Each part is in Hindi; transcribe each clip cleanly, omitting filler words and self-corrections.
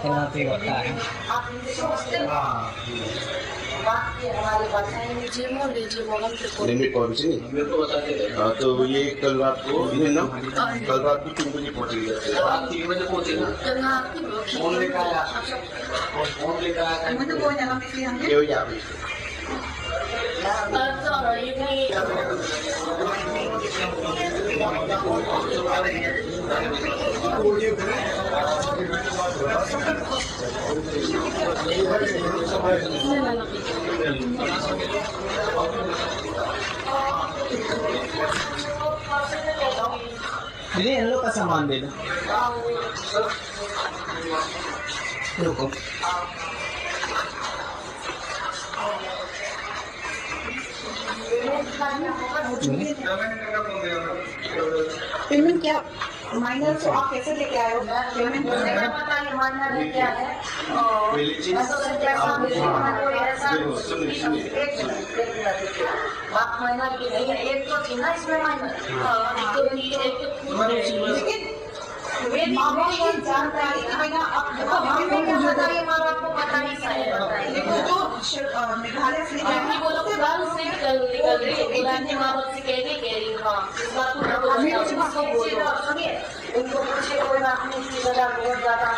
Kynthei होता है। लिमिट कौन सी तो ये कल रात को ना कल रात को 3 बजे पहुंचेगी। 3 बजे पहुंचेगा। फोन लेकर आया। फोन लेकर आया। मुझे कोई ना ये हो जा Jadi इन लोग का सामान दे दो। रुको। पेमेंट क्या माइनर तो आप कैसे लेके आए हो? पेमेंट पता है माइनर क्या है? बात माइनर की नहीं है, एक तो थी ना इसमें माइनर। लेकिन माँ बाप को जानकारी आप बताइए, माँ बाप को बताइए। देखो जो मेघालय से बोलो के बाद उससे निकल रही है, पुरानी माँ बाप से कह रही हाँ इस बात को बोलो, सुनिए उनको पूछे कोई बात नहीं, इसकी वजह बहुत ज्यादा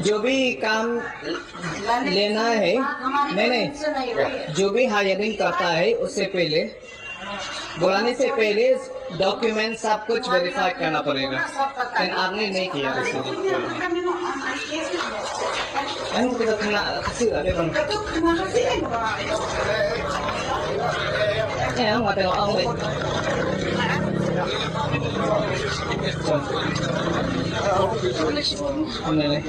जो भी काम लेना है, नहीं जो भी हायरिंग करता है उससे पहले बुलाने से पहले डॉक्यूमेंट सब कुछ वेरीफाई करना पड़ेगा। लेकिन आपने नहीं किया kita kena kasih ada bang. Nggak tengok ang deh. Boleh.